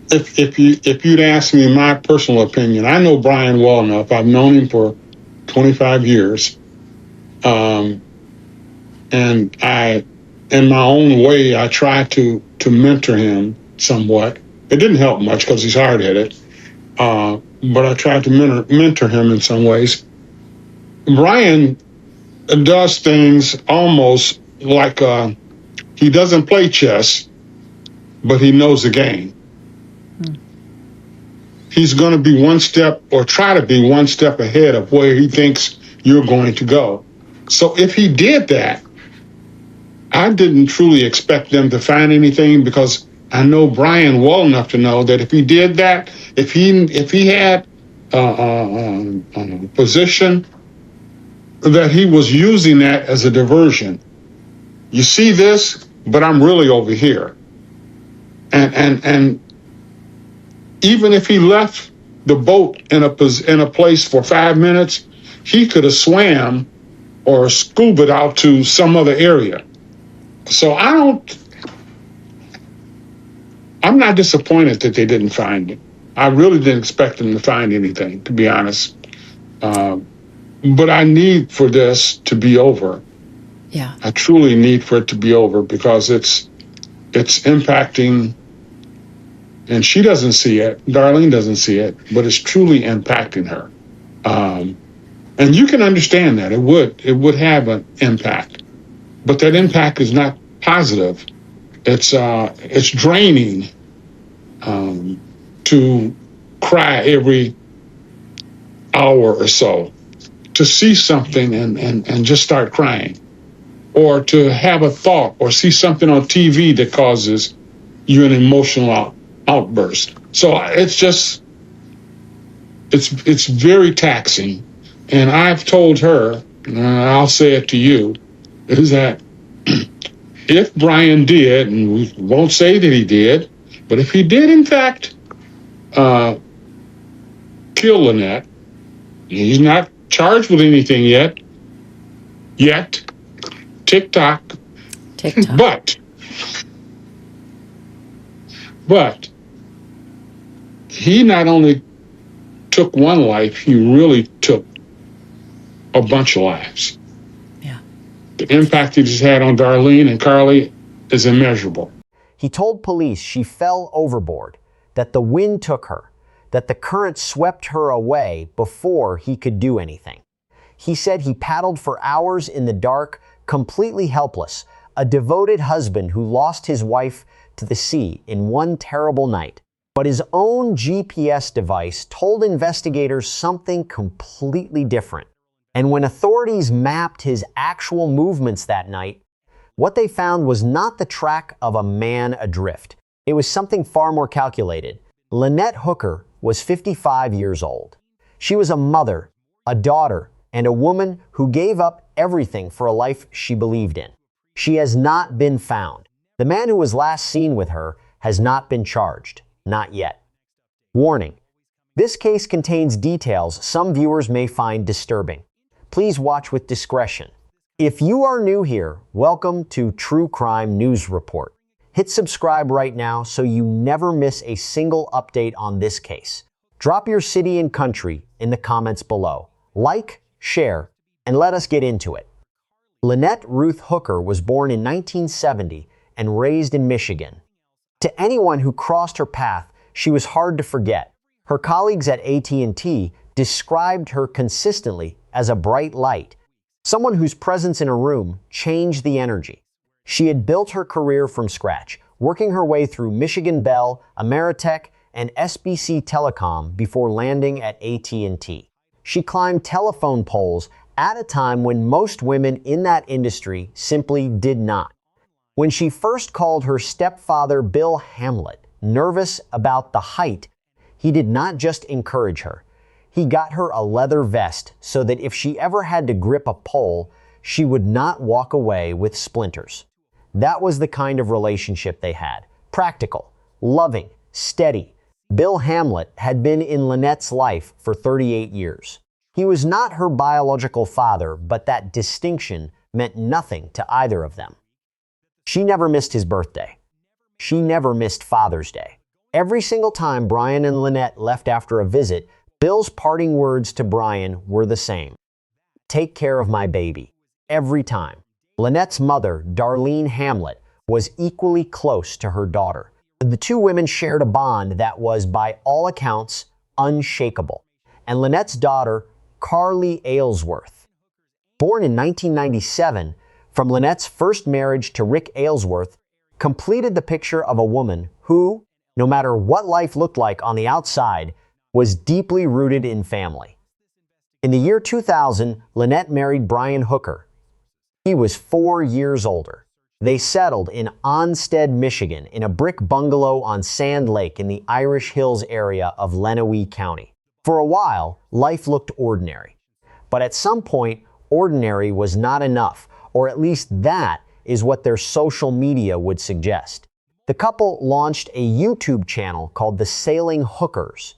if you'd ask me my personal opinion, I know Brian well enough. I've known him for 25 years, um, and in my own way, I try to mentor him somewhat. It didn't help much because he's hard headed, but I tried to mentor him in some ways. Brian does things almost like he doesn't play chess, but he knows the game. He's going to be one step or try to be one step ahead of where he thinks you're going to go. So if he did that, I didn't truly expect them to find anything because I know Brian well enough to know that if he did that, if he had a position that he was using that as a diversion. You see this, but I'm really over here. And even if he left the boat in a place for 5 minutes, he could have swam or scuba out to some other area. So I'm not disappointed that they didn't find it. I really didn't expect them to find anything, to be honest. But I need for this to be over. Yeah. I truly need for it to be over because it's impacting, and she doesn't see it. Darlene doesn't see it, but it's truly impacting her. And you can understand that it would have an impact, but that impact is not positive. It's draining to cry every hour or so, to see something and just start crying, or to have a thought or see something on TV that causes you an emotional outburst. So it's very taxing. And I've told her, and I'll say it to you, is that if Brian did, and we won't say that he did, but if he did in fact kill Lynette, he's not charged with anything yet. TikTok. But he not only took one life, he really took a bunch of lives. Yeah. The impact that he's had on Darlene and Carly is immeasurable. He told police she fell overboard, that the wind took her, that the current swept her away before he could do anything. He said he paddled for hours in the dark, completely helpless, a devoted husband who lost his wife to the sea in one terrible night. But his own GPS device told investigators something completely different. And when authorities mapped his actual movements that night, what they found was not the track of a man adrift. It was something far more calculated. Lynette Hooker was 55 years old. She was a mother, a daughter, and a woman who gave up everything for a life she believed in. She has not been found. The man who was last seen with her has not been charged. Not yet. Warning: this case contains details some viewers may find disturbing. Please watch with discretion. If you are new here, welcome to True Crime News Report. Hit subscribe right now so you never miss a single update on this case. Drop your city and country in the comments below. Like, share, and let us get into it. Lynette Ruth Hooker was born in 1970 and raised in Michigan. To anyone who crossed her path, she was hard to forget. Her colleagues at AT&T described her consistently as a bright light, someone whose presence in a room changed the energy. She had built her career from scratch, working her way through Michigan Bell, Ameritech, and SBC Telecom before landing at AT&T. She climbed telephone poles at a time when most women in that industry simply did not. When she first called her stepfather Bill Hamlett nervous about the height, he did not just encourage her. He got her a leather vest so that if she ever had to grip a pole, she would not walk away with splinters. That was the kind of relationship they had. Practical, loving, steady. Bill Hamlett had been in Lynette's life for 38 years. He was not her biological father, but that distinction meant nothing to either of them. She never missed his birthday. She never missed Father's Day. Every single time Brian and Lynette left after a visit, Bill's parting words to Brian were the same. Take care of my baby. Every time. Lynette's mother, Darlene Hamlett, was equally close to her daughter. The two women shared a bond that was, by all accounts, unshakable. And Lynette's daughter, Carly Aylesworth, born in 1997 from Lynette's first marriage to Rick Aylesworth, completed the picture of a woman who, no matter what life looked like on the outside, was deeply rooted in family. In the year 2000, Lynette married Brian Hooker. He was 4 years older. They settled in Onstead, Michigan, in a brick bungalow on Sand Lake in the Irish Hills area of Lenawee County. For a while, life looked ordinary. But at some point, ordinary was not enough, or at least that is what their social media would suggest. The couple launched a YouTube channel called The Sailing Hookers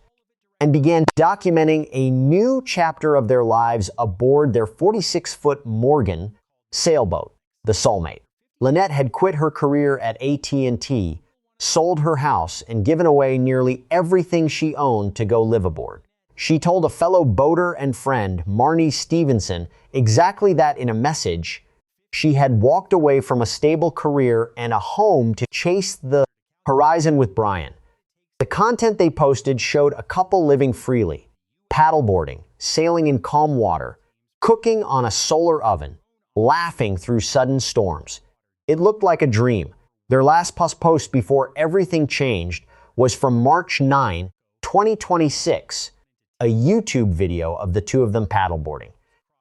and began documenting a new chapter of their lives aboard their 46-foot Morgan sailboat, the Soulmate. Lynette had quit her career at AT&T, sold her house, and given away nearly everything she owned to go live aboard. She told a fellow boater and friend, Marnie Stevenson, exactly that in a message. She had walked away from a stable career and a home to chase the horizon with Brian. The content they posted showed a couple living freely, paddleboarding, sailing in calm water, cooking on a solar oven, laughing through sudden storms. It looked like a dream. Their last post before everything changed was from March 9, 2026, a YouTube video of the two of them paddleboarding.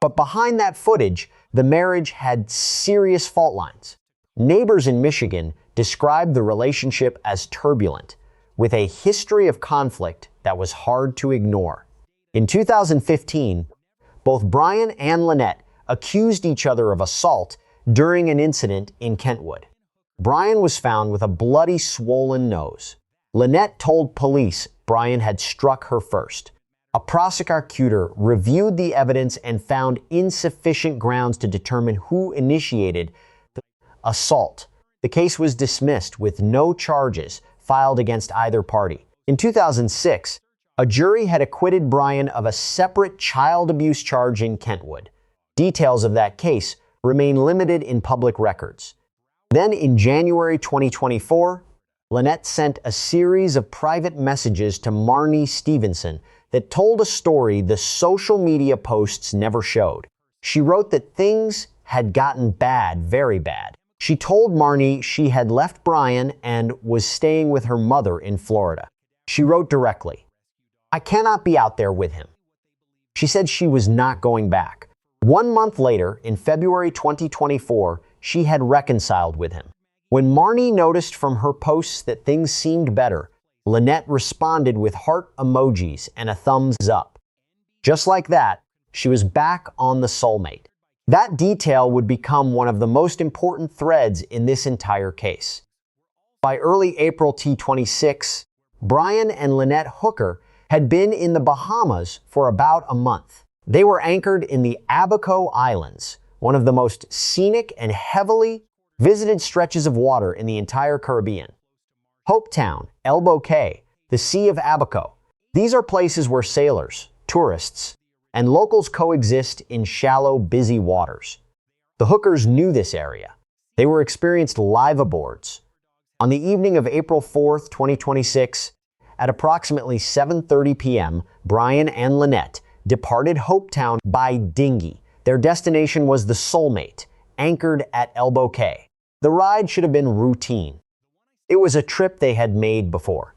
But behind that footage, the marriage had serious fault lines. Neighbors in Michigan described the relationship as turbulent, with a history of conflict that was hard to ignore. In 2015, both Brian and Lynette accused each other of assault during an incident in Kentwood. Brian was found with a bloody, swollen nose. Lynette told police Brian had struck her first. A prosecutor reviewed the evidence and found insufficient grounds to determine who initiated the assault. The case was dismissed with no charges filed against either party. In 2006, a jury had acquitted Brian of a separate child abuse charge in Kentwood. Details of that case remain limited in public records. Then in January 2024, Lynette sent a series of private messages to Marnie Stevenson that told a story the social media posts never showed. She wrote that things had gotten bad, very bad. She told Marnie she had left Brian and was staying with her mother in Florida. She wrote directly, "I cannot be out there with him." She said she was not going back. 1 month later, in February 2024, she had reconciled with him. When Marnie noticed from her posts that things seemed better, Lynette responded with heart emojis and a thumbs up. Just like that, she was back on the Soulmate. That detail would become one of the most important threads in this entire case. By early April 2026, Brian and Lynette Hooker had been in the Bahamas for about a month. They were anchored in the Abaco Islands, one of the most scenic and heavily visited stretches of water in the entire Caribbean. Hopetown, Elbow Cay, the Sea of Abaco. These are places where sailors, tourists, and locals coexist in shallow, busy waters. The Hookers knew this area. They were experienced live-aboards. On the evening of April 4th, 2026, at approximately 7:30 p.m., Brian and Lynette departed Hopetown by dinghy. Their destination was the Soulmate, anchored at Elbow Cay. The ride should have been routine. It was a trip they had made before.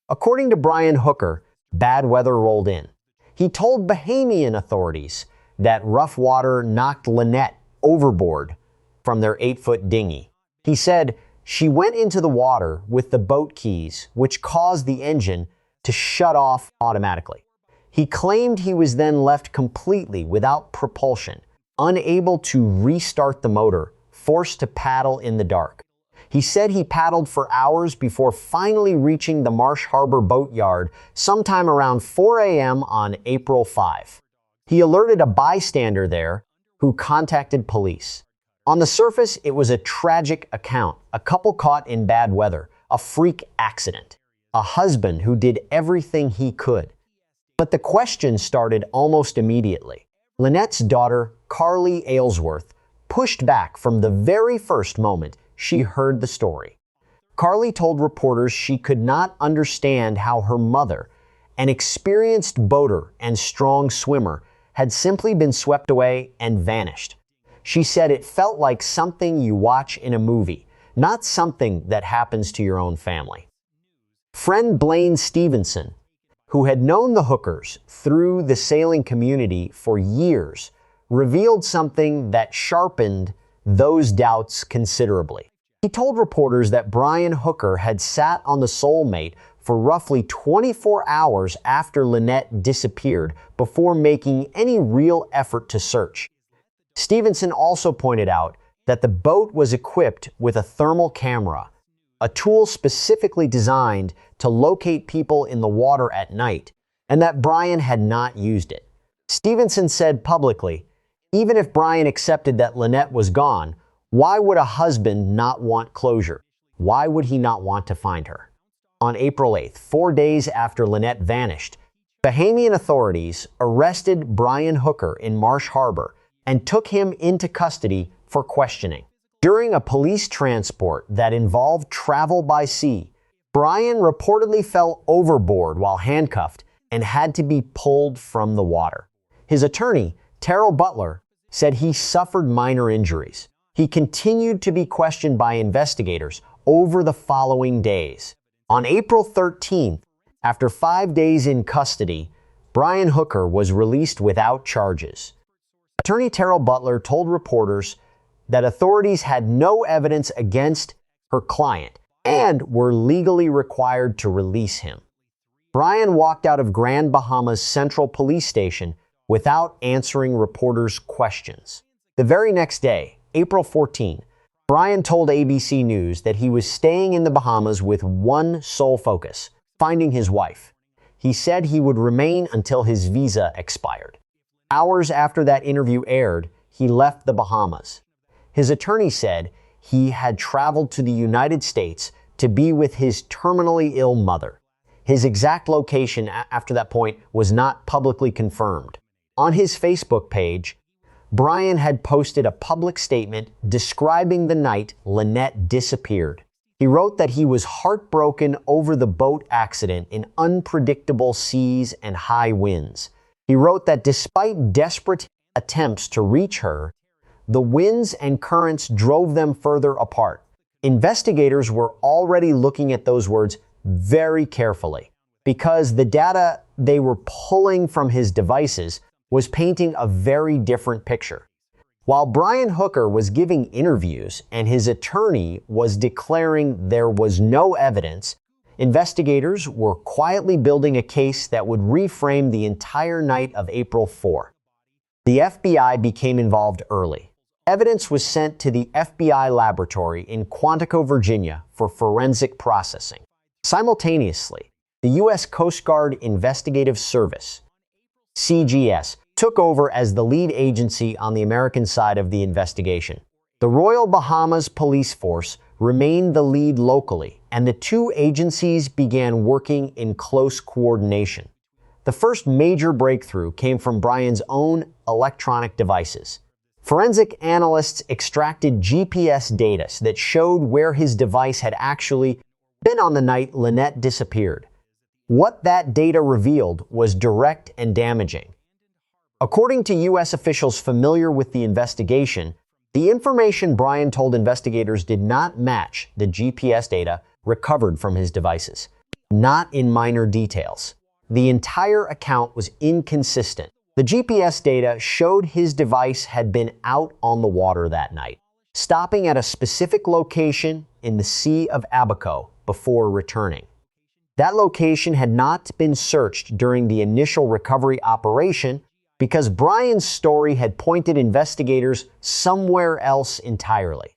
According to Brian Hooker, bad weather rolled in. He told Bahamian authorities that rough water knocked Lynette overboard from their 8-foot dinghy. He said she went into the water with the boat keys, which caused the engine to shut off automatically. He claimed he was then left completely without propulsion, unable to restart the motor, forced to paddle in the dark. He said he paddled for hours before finally reaching the Marsh Harbor boatyard sometime around 4 a.m. on April 5. He alerted a bystander there who contacted police. On the surface, it was a tragic account, a couple caught in bad weather, a freak accident. a husband who did everything he could. But the question started almost immediately. Lynette's daughter, Carly Aylesworth, pushed back from the very first moment she heard the story. Carly told reporters she could not understand how her mother, an experienced boater and strong swimmer, had simply been swept away and vanished. She said it felt like something you watch in a movie, not something that happens to your own family. Friend Blaine Stevenson, who had known the Hookers through the sailing community for years, revealed something that sharpened those doubts considerably. He told reporters that Brian Hooker had sat on the Soulmate for roughly 24 hours after Lynette disappeared before making any real effort to search. Stevenson also pointed out that the boat was equipped with a thermal camera, a tool specifically designed to locate people in the water at night, and that Brian had not used it. Stevenson said publicly, even if Brian accepted that Lynette was gone, why would a husband not want closure? Why would he not want to find her? On April 8th, 4 days after Lynette vanished, Bahamian authorities arrested Brian Hooker in Marsh Harbor and took him into custody for questioning. During a police transport that involved travel by sea, Brian reportedly fell overboard while handcuffed and had to be pulled from the water. His attorney, Terrell Butler, said he suffered minor injuries. He continued to be questioned by investigators over the following days. On April 13th, after 5 days in custody, Brian Hooker was released without charges. Attorney Terrell Butler told reporters that authorities had no evidence against her client and were legally required to release him. Brian walked out of Grand Bahama's Central Police Station without answering reporters' questions. The very next day, April 14, Brian told ABC News that he was staying in the Bahamas with one sole focus, finding his wife. He said he would remain until his visa expired. Hours after that interview aired, he left the Bahamas. His attorney said he had traveled to the United States to be with his terminally ill mother. His exact location after that point was not publicly confirmed. On his Facebook page, Brian had posted a public statement describing the night Lynette disappeared. He wrote that he was heartbroken over the boat accident in unpredictable seas and high winds. He wrote that despite desperate attempts to reach her, the winds and currents drove them further apart. Investigators were already looking at those words very carefully because the data they were pulling from his devices was painting a very different picture. While Brian Hooker was giving interviews and his attorney was declaring there was no evidence, investigators were quietly building a case that would reframe the entire night of April 4. The FBI became involved early. Evidence was sent to the FBI laboratory in Quantico, Virginia for forensic processing. Simultaneously, the U.S. Coast Guard Investigative Service, CGS, took over as the lead agency on the American side of the investigation. The Royal Bahamas Police Force remained the lead locally, and the two agencies began working in close coordination. The first major breakthrough came from Brian's own electronic devices. Forensic analysts extracted GPS data that showed where his device had actually been on the night Lynette disappeared. What that data revealed was direct and damaging. According to U.S. officials familiar with the investigation, the information Brian told investigators did not match the GPS data recovered from his devices, not in minor details. The entire account was inconsistent. The GPS data showed his device had been out on the water that night, stopping at a specific location in the Sea of Abaco before returning. That location had not been searched during the initial recovery operation because Brian's story had pointed investigators somewhere else entirely.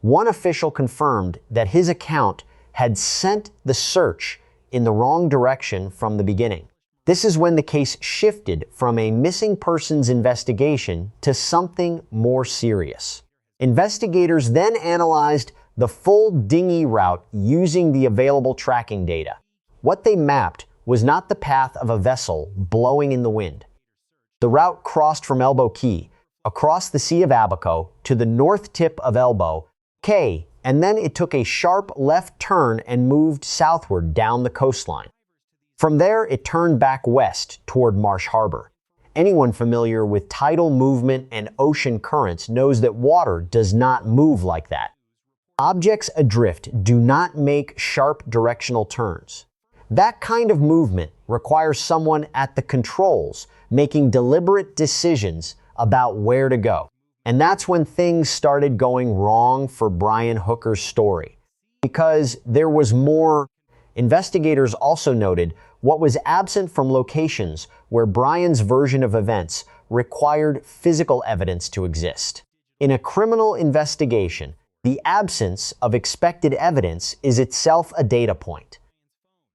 One official confirmed that his account had sent the search in the wrong direction from the beginning. This is when the case shifted from a missing persons investigation to something more serious. Investigators then analyzed the full dinghy route using the available tracking data. What they mapped was not the path of a vessel blowing in the wind. The route crossed from Elbow Key, across the Sea of Abaco, to the north tip of Elbow Cay, and then it took a sharp left turn and moved southward down the coastline. From there, it turned back west toward Marsh Harbor. Anyone familiar with tidal movement and ocean currents knows that water does not move like that. Objects adrift do not make sharp directional turns. That kind of movement requires someone at the controls making deliberate decisions about where to go. And that's when things started going wrong for Brian Hooker's story. Because there was more. Investigators also noted what was absent from locations where Brian's version of events required physical evidence to exist. In a criminal investigation, the absence of expected evidence is itself a data point.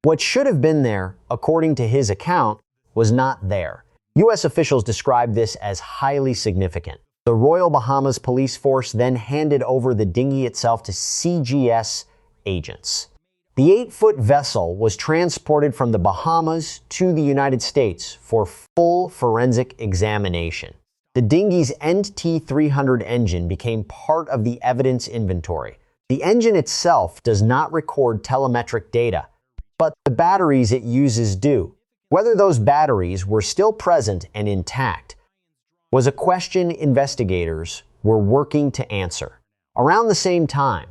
What should have been there, according to his account, was not there. U.S. officials described this as highly significant. The Royal Bahamas Police Force then handed over the dinghy itself to CGS agents. The 8-foot vessel was transported from the Bahamas to the United States for full forensic examination. The dinghy's NT-300 engine became part of the evidence inventory. The engine itself does not record telemetric data, but the batteries it uses do. Whether those batteries were still present and intact was a question investigators were working to answer. Around the same time,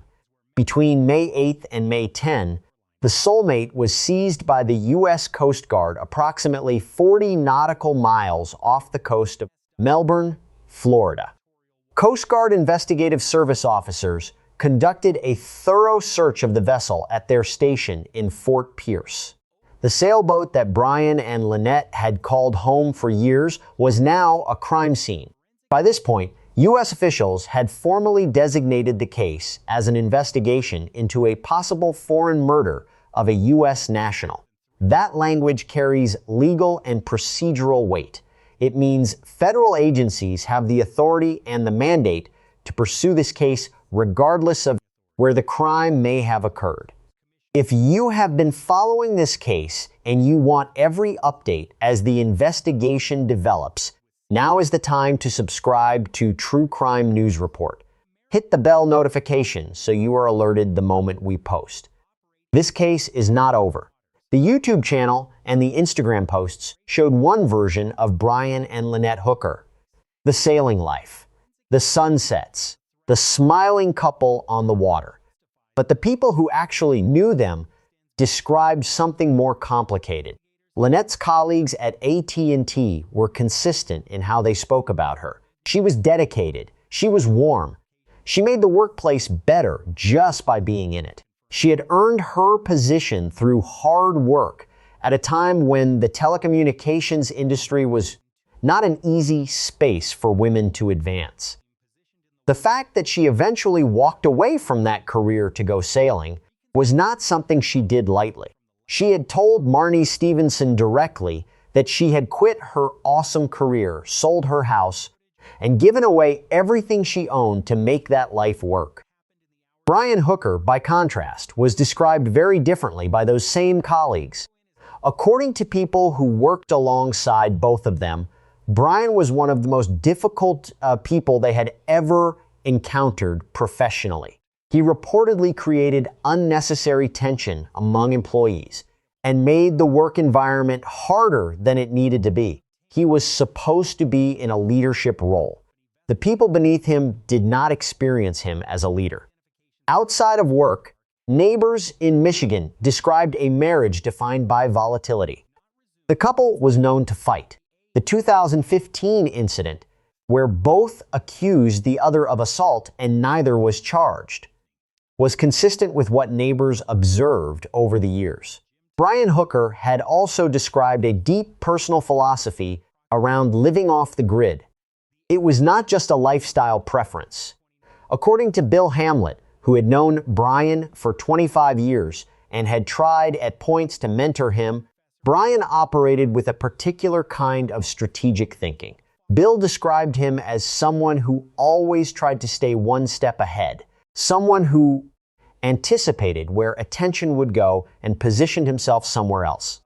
between May 8th and May 10, the Soulmate was seized by the U.S. Coast Guard approximately 40 nautical miles off the coast of Melbourne, Florida. Coast Guard investigative service officers conducted a thorough search of the vessel at their station in Fort Pierce. The sailboat that Brian and Lynette had called home for years was now a crime scene. By this point, U.S. officials had formally designated the case as an investigation into a possible foreign murder of a U.S. national. That language carries legal and procedural weight. It means federal agencies have the authority and the mandate to pursue this case regardless of where the crime may have occurred. If you have been following this case and you want every update as the investigation develops, now is the time to subscribe to True Crime News Report. Hit the bell notification so you are alerted the moment we post. This case is not over. The YouTube channel and the Instagram posts showed one version of Brian and Lynette Hooker. The sailing life, the sunsets, the smiling couple on the water. But the people who actually knew them described something more complicated. Lynette's colleagues at AT&T were consistent in how they spoke about her. She was dedicated. She was warm. She made the workplace better just by being in it. She had earned her position through hard work at a time when the telecommunications industry was not an easy space for women to advance. The fact that she eventually walked away from that career to go sailing was not something she did lightly. She had told Marnie Stevenson directly that she had quit her awesome career, sold her house, and given away everything she owned to make that life work. Brian Hooker, by contrast, was described very differently by those same colleagues. According to people who worked alongside both of them, Brian was one of the most difficult people they had ever encountered professionally. He reportedly created unnecessary tension among employees and made the work environment harder than it needed to be. He was supposed to be in a leadership role. The people beneath him did not experience him as a leader. Outside of work, neighbors in Michigan described a marriage defined by volatility. The couple was known to fight. The 2015 incident, where both accused the other of assault and neither was charged, was consistent with what neighbors observed over the years. Brian Hooker had also described a deep personal philosophy around living off the grid. It was not just a lifestyle preference. According to Bill Hamlett, who had known Brian for 25 years and had tried at points to mentor him, Brian operated with a particular kind of strategic thinking. Bill described him as someone who always tried to stay one step ahead, someone who anticipated where attention would go and positioned himself somewhere else.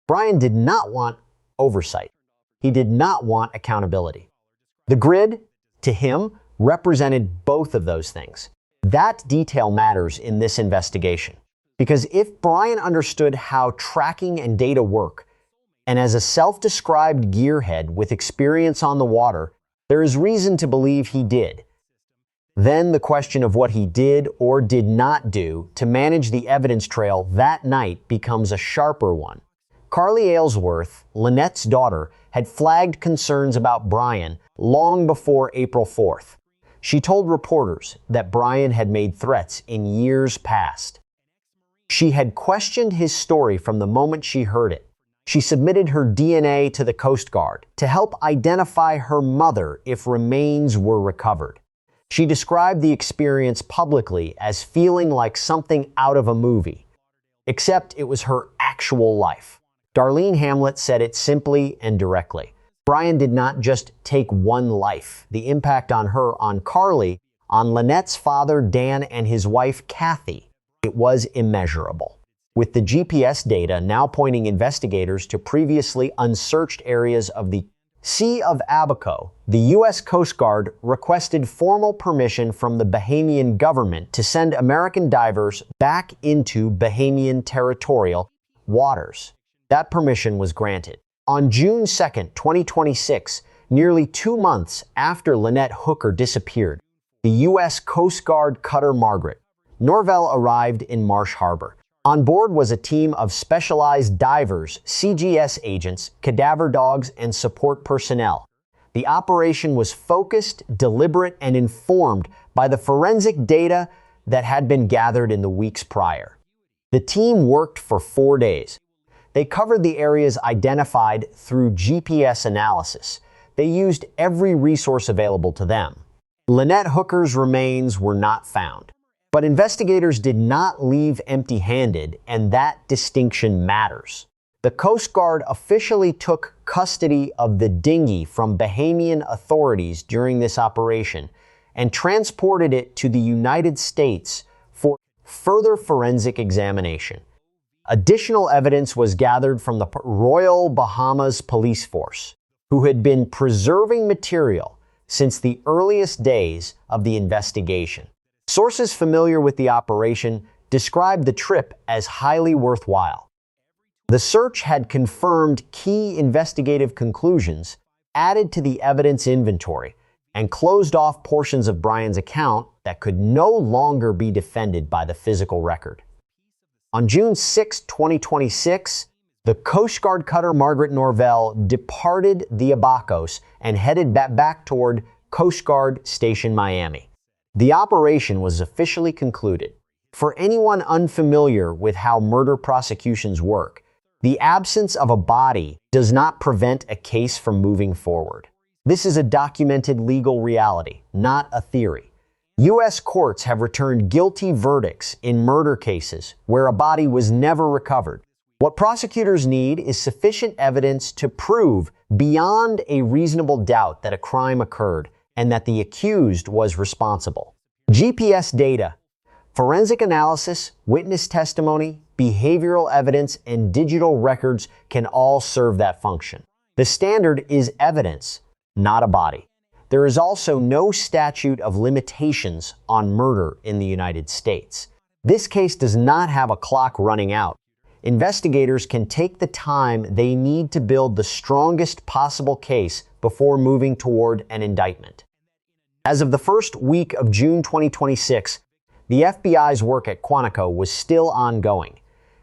Brian did not want oversight. He did not want accountability. The grid, to him, represented both of those things. That detail matters in this investigation, because if Brian understood how tracking and data work, and as a self-described gearhead with experience on the water, there is reason to believe he did. Then the question of what he did or did not do to manage the evidence trail that night becomes a sharper one. Carly Aylesworth, Lynette's daughter, had flagged concerns about Brian long before April 4th. She told reporters that Brian had made threats in years past. She had questioned his story from the moment she heard it. She submitted her DNA to the Coast Guard to help identify her mother if remains were recovered. She described the experience publicly as feeling like something out of a movie, except it was her actual life. Darlene Hamlett said it simply and directly. Brian did not just take one life. The impact on her, on Carly, on Lynette's father, Dan, and his wife, Kathy, it was immeasurable. With the GPS data now pointing investigators to previously unsearched areas of the Sea of Abaco, the U.S. Coast Guard requested formal permission from the Bahamian government to send American divers back into Bahamian territorial waters. That permission was granted. On June 2, 2026, nearly 2 months after Lynette Hooker disappeared, the U.S. Coast Guard cutter Margaret Norvell arrived in Marsh Harbor. On board was a team of specialized divers, CGS agents, cadaver dogs, and support personnel. The operation was focused, deliberate, and informed by the forensic data that had been gathered in the weeks prior. The team worked for 4 days. They covered the areas identified through GPS analysis. They used every resource available to them. Lynette Hooker's remains were not found. But investigators did not leave empty-handed, and that distinction matters. The Coast Guard officially took custody of the dinghy from Bahamian authorities during this operation and transported it to the United States for further forensic examination. Additional evidence was gathered from the Royal Bahamas Police Force, who had been preserving material since the earliest days of the investigation. Sources familiar with the operation described the trip as highly worthwhile. The search had confirmed key investigative conclusions, added to the evidence inventory, and closed off portions of Brian's account that could no longer be defended by the physical record. On June 6, 2026, the Coast Guard cutter Margaret Norvell departed the Abacos and headed back toward Coast Guard Station Miami. The operation was officially concluded. For anyone unfamiliar with how murder prosecutions work, the absence of a body does not prevent a case from moving forward. This is a documented legal reality, not a theory. U.S. courts have returned guilty verdicts in murder cases where a body was never recovered. What prosecutors need is sufficient evidence to prove beyond a reasonable doubt that a crime occurred and that the accused was responsible. GPS data, forensic analysis, witness testimony, behavioral evidence, and digital records can all serve that function. The standard is evidence, not a body. There is also no statute of limitations on murder in the United States. This case does not have a clock running out. Investigators can take the time they need to build the strongest possible case before moving toward an indictment. As of the first week of June 2026, the FBI's work at Quantico was still ongoing.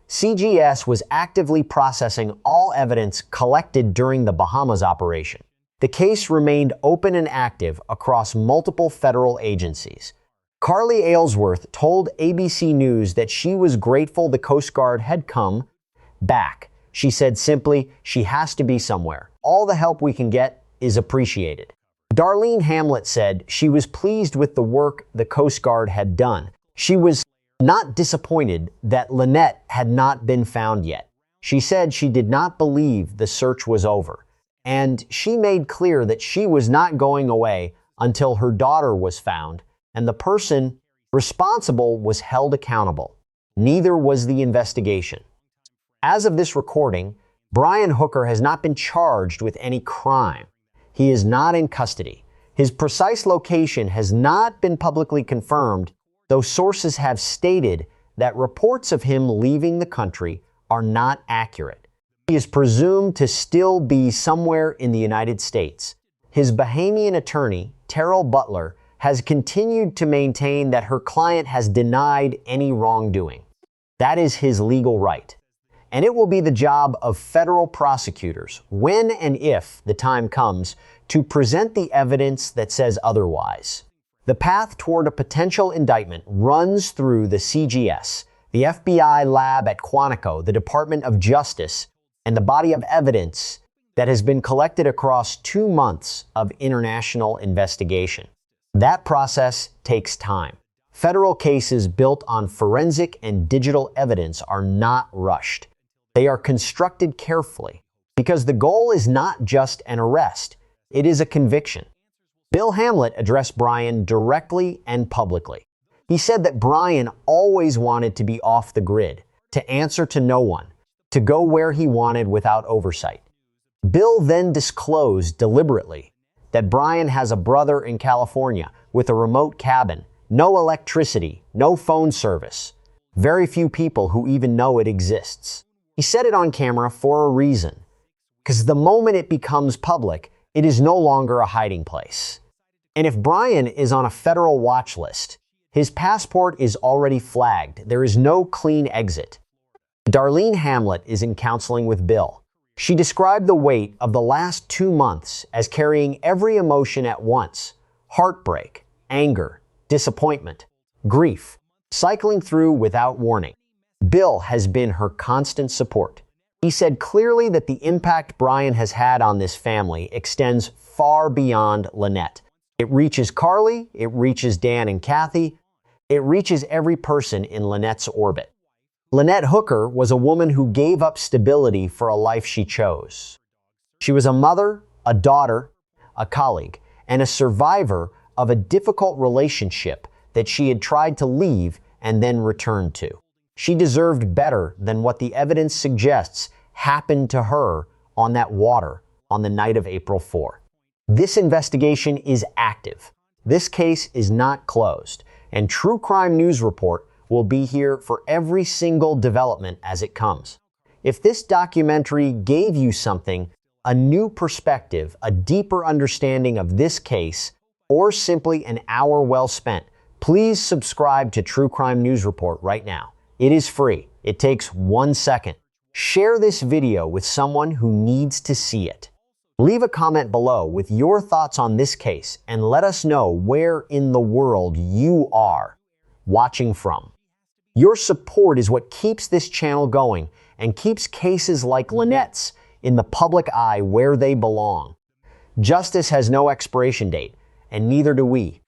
CGS was actively processing all evidence collected during the Bahamas operation. The case remained open and active across multiple federal agencies. Carly Aylesworth told ABC News that she was grateful the Coast Guard had come back. She said simply, "She has to be somewhere. All the help we can get is appreciated." Darlene Hamlett said she was pleased with the work the Coast Guard had done. She was not disappointed that Lynette had not been found yet. She said she did not believe the search was over, and she made clear that she was not going away until her daughter was found and the person Responsible was held accountable. Neither was the investigation. As of this recording, Brian Hooker has not been charged with any crime. He is not in custody. His precise location has not been publicly confirmed, though sources have stated that reports of him leaving the country are not accurate. He is presumed to still be somewhere in the United States. His Bahamian attorney, Terrell Butler, has continued to maintain that her client has denied any wrongdoing. That is his legal right. And it will be the job of federal prosecutors, when and if the time comes, to present the evidence that says otherwise. The path toward a potential indictment runs through the CGS, the FBI lab at Quantico, the Department of Justice, and the body of evidence that has been collected across 2 months of international investigation. That process takes time. Federal cases built on forensic and digital evidence are not rushed. They are constructed carefully because the goal is not just an arrest, it is a conviction. Bill Hamlett addressed Brian directly and publicly. He said that Brian always wanted to be off the grid, to answer to no one, to go where he wanted without oversight. Bill then disclosed deliberately that Brian has a brother in California with a remote cabin, no electricity, no phone service, very few people who even know it exists. He said it on camera for a reason, because the moment it becomes public, it is no longer a hiding place. And if Brian is on a federal watch list, his passport is already flagged. There is no clean exit. Darlene Hamlett is in counseling with Bill. She described the weight of the last 2 months as carrying every emotion at once: heartbreak, anger, disappointment, grief, cycling through without warning. Bill has been her constant support. He said clearly that the impact Brian has had on this family extends far beyond Lynette. It reaches Carly, it reaches Dan and Kathy, it reaches every person in Lynette's orbit. Lynette Hooker was a woman who gave up stability for a life she chose. She was a mother, a daughter, a colleague, and a survivor of a difficult relationship that she had tried to leave and then return to. She deserved better than what the evidence suggests happened to her on that water on the night of April 4. This investigation is active. This case is not closed, and True Crime News Report will be here for every single development as it comes. If this documentary gave you something, a new perspective, a deeper understanding of this case, or simply an hour well spent, please subscribe to True Crime News Report right now. It is free. It takes 1 second. Share this video with someone who needs to see it. Leave a comment below with your thoughts on this case and let us know where in the world you are watching from. Your support is what keeps this channel going and keeps cases like Lynette's in the public eye where they belong. Justice has no expiration date, and neither do we.